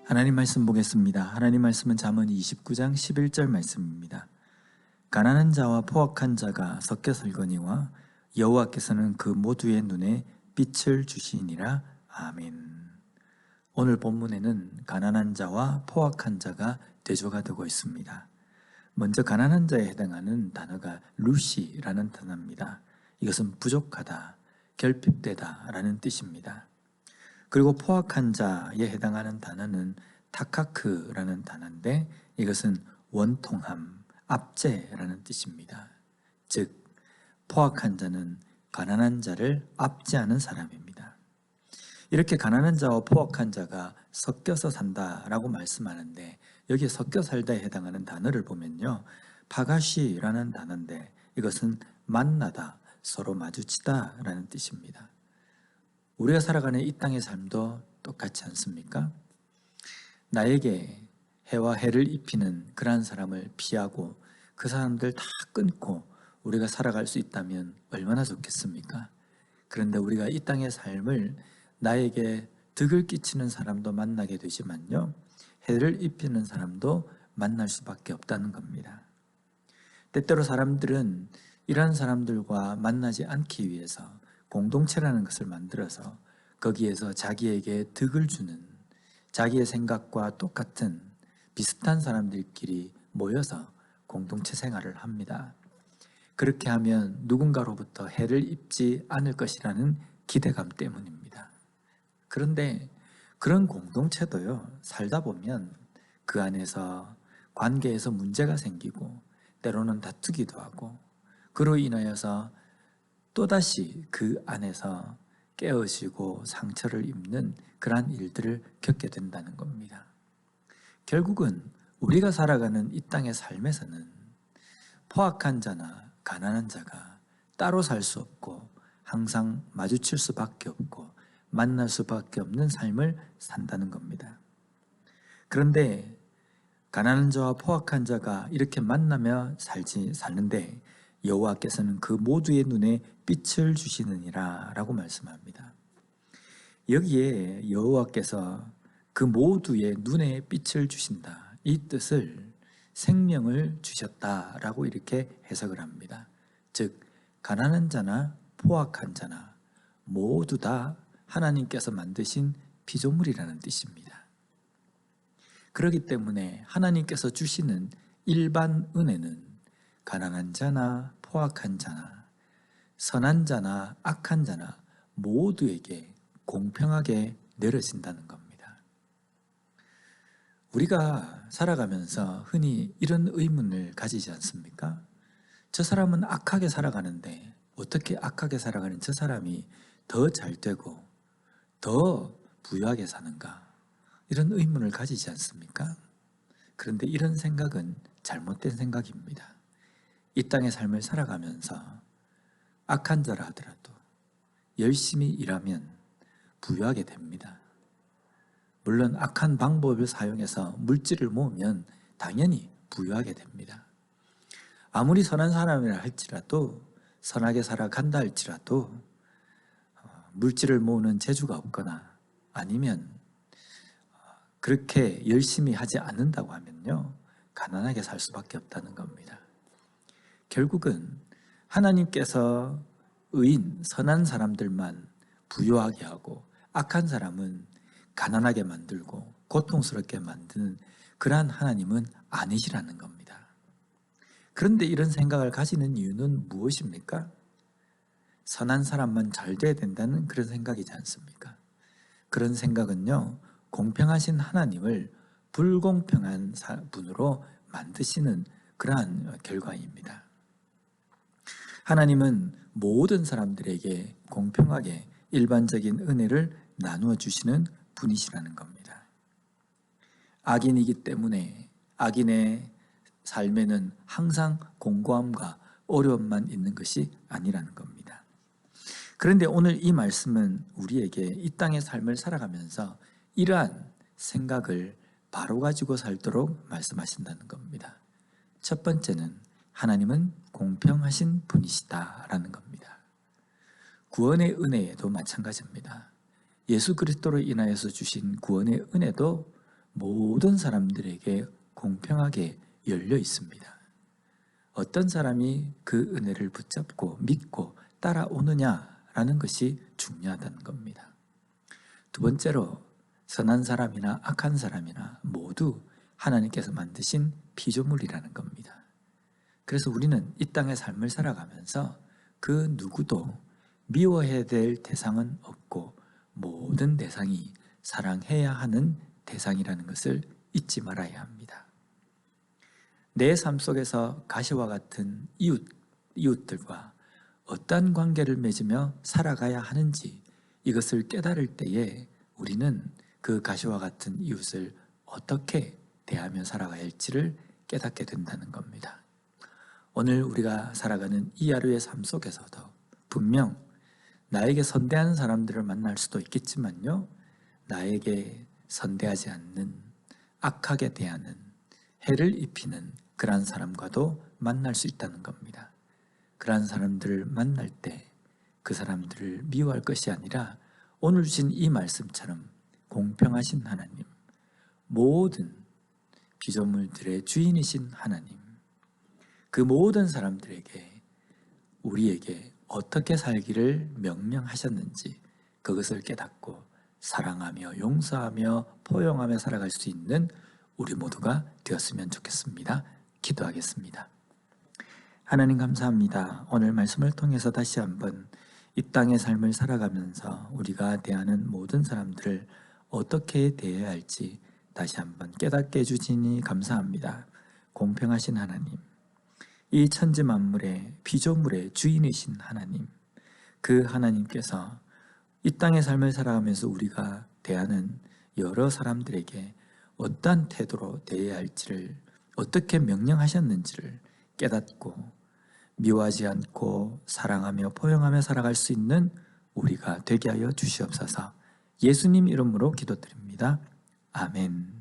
하나님 말씀 보겠습니다. 하나님 말씀은 잠언 29장 11절 말씀입니다. 가난한 자와 포악한 자가 섞여 살거니와 여호와께서는 그 모두의 눈에 빛을 주시니라. 아멘. 오늘 본문에는 가난한 자와 포악한 자가 대조가 되고 있습니다. 먼저 가난한 자에 해당하는 단어가 루시라는 단어입니다. 이것은 부족하다, 결핍되다 라는 뜻입니다. 그리고 포악한 자에 해당하는 단어는 타카크라는 단어인데 이것은 원통함, 압제라는 뜻입니다. 즉 포악한 자는 가난한 자를 압제하는 사람입니다. 이렇게 가난한 자와 포악한 자가 섞여서 산다라고 말씀하는데 여기에 섞여 살다에 해당하는 단어를 보면요, 파가시라는 단어인데 이것은 만나다, 서로 마주치다 라는 뜻입니다. 우리가 살아가는 이 땅의 삶도 똑같지 않습니까? 나에게 해와 해를 입히는 그러한 사람을 피하고 그 사람들 다 끊고 우리가 살아갈 수 있다면 얼마나 좋겠습니까? 그런데 우리가 이 땅의 삶을 나에게 득을 끼치는 사람도 만나게 되지만요, 해를 입히는 사람도 만날 수밖에 없다는 겁니다. 때때로 사람들은 이러한 사람들과 만나지 않기 위해서 공동체라는 것을 만들어서 거기에서 자기에게 득을 주는, 자기의 생각과 똑같은 비슷한 사람들끼리 모여서 공동체 생활을 합니다. 그렇게 하면 누군가로부터 해를 입지 않을 것이라는 기대감 때문입니다. 그런데 그런 공동체도요, 살다 보면 그 안에서 관계에서 문제가 생기고 때로는 다투기도 하고 그로 인하여서 또다시 그 안에서 깨어지고 상처를 입는 그러한 일들을 겪게 된다는 겁니다. 결국은 우리가 살아가는 이 땅의 삶에서는 포악한 자나 가난한 자가 따로 살 수 없고 항상 마주칠 수밖에 없고 만날 수밖에 없는 삶을 산다는 겁니다. 그런데 가난한 자와 포악한 자가 이렇게 만나며 사는데 여호와께서는 그 모두의 눈에 빛을 주시느니라 라고 말씀합니다. 여기에 여호와께서 그 모두의 눈에 빛을 주신다, 이 뜻을 생명을 주셨다라고 이렇게 해석을 합니다. 즉 가난한 자나 포악한 자나 모두 다 하나님께서 만드신 피조물이라는 뜻입니다. 그렇기 때문에 하나님께서 주시는 일반 은혜는 가난한 자나 포악한 자나 선한 자나 악한 자나 모두에게 공평하게 내려진다는 겁니다. 우리가 살아가면서 흔히 이런 의문을 가지지 않습니까? 저 사람은 악하게 살아가는데 어떻게 악하게 살아가는 저 사람이 더 잘 되고 더 부유하게 사는가? 이런 의문을 가지지 않습니까? 그런데 이런 생각은 잘못된 생각입니다. 이 땅의 삶을 살아가면서 악한 자라 하더라도 열심히 일하면 부유하게 됩니다. 물론 악한 방법을 사용해서 물질을 모으면 당연히 부유하게 됩니다. 아무리 선한 사람이라 할지라도, 선하게 살아간다 할지라도 물질을 모으는 재주가 없거나 아니면 그렇게 열심히 하지 않는다고 하면요, 가난하게 살 수밖에 없다는 겁니다. 결국은 하나님께서 의인, 선한 사람들만 부유하게 하고 악한 사람은 가난하게 만들고 고통스럽게 만드는 그러한 하나님은 아니시라는 겁니다. 그런데 이런 생각을 가지는 이유는 무엇입니까? 선한 사람만 잘 돼야 된다는 그런 생각이지 않습니까? 그런 생각은요, 공평하신 하나님을 불공평한 분으로 만드시는 그러한 결과입니다. 하나님은 모든 사람들에게 공평하게 일반적인 은혜를 나누어 주시는 분이시라는 겁니다. 악인이기 때문에 악인의 삶에는 항상 공고함과 어려움만 있는 것이 아니라는 겁니다. 그런데 오늘 이 말씀은 우리에게 이 땅의 삶을 살아가면서 이러한 생각을 바로 가지고 살도록 말씀하신다는 겁니다. 첫 번째는 하나님은 공평하신 분이시다라는 겁니다. 구원의 은혜에도 마찬가지입니다. 예수 그리스도로 인하여서 주신 구원의 은혜도 모든 사람들에게 공평하게 열려 있습니다. 어떤 사람이 그 은혜를 붙잡고 믿고 따라오느냐라는 것이 중요하다는 겁니다. 두 번째로 선한 사람이나 악한 사람이나 모두 하나님께서 만드신 피조물이라는 겁니다. 그래서 우리는 이 땅의 삶을 살아가면서 그 누구도 미워해야 될 대상은 없고 모든 대상이 사랑해야 하는 대상이라는 것을 잊지 말아야 합니다. 내 삶 속에서 가시와 같은 이웃들과 어떤 관계를 맺으며 살아가야 하는지 이것을 깨달을 때에 우리는 그 가시와 같은 이웃을 어떻게 대하며 살아가야 할지를 깨닫게 된다는 겁니다. 오늘 우리가 살아가는 이 하루의 삶 속에서도 분명 나에게 선대하는 사람들을 만날 수도 있겠지만요, 나에게 선대하지 않는, 악하게 대하는, 해를 입히는 그러한 사람과도 만날 수 있다는 겁니다. 그러한 사람들을 만날 때 그 사람들을 미워할 것이 아니라 오늘 주신 이 말씀처럼 공평하신 하나님, 모든 피조물들의 주인이신 하나님, 그 모든 사람들에게 우리에게 어떻게 살기를 명령하셨는지 그것을 깨닫고 사랑하며 용서하며 포용하며 살아갈 수 있는 우리 모두가 되었으면 좋겠습니다. 기도하겠습니다. 하나님 감사합니다. 오늘 말씀을 통해서 다시 한번 이 땅의 삶을 살아가면서 우리가 대하는 모든 사람들을 어떻게 대해야 할지 다시 한번 깨닫게 해주시니 감사합니다. 공평하신 하나님, 이 천지 만물의 피조물의 주인이신 하나님, 그 하나님께서 이 땅의 삶을 살아가면서 우리가 대하는 여러 사람들에게 어떠한 태도로 대해야 할지를, 어떻게 명령하셨는지를 깨닫고 미워하지 않고 사랑하며 포용하며 살아갈 수 있는 우리가 되게 하여 주시옵소서. 예수님 이름으로 기도드립니다. 아멘.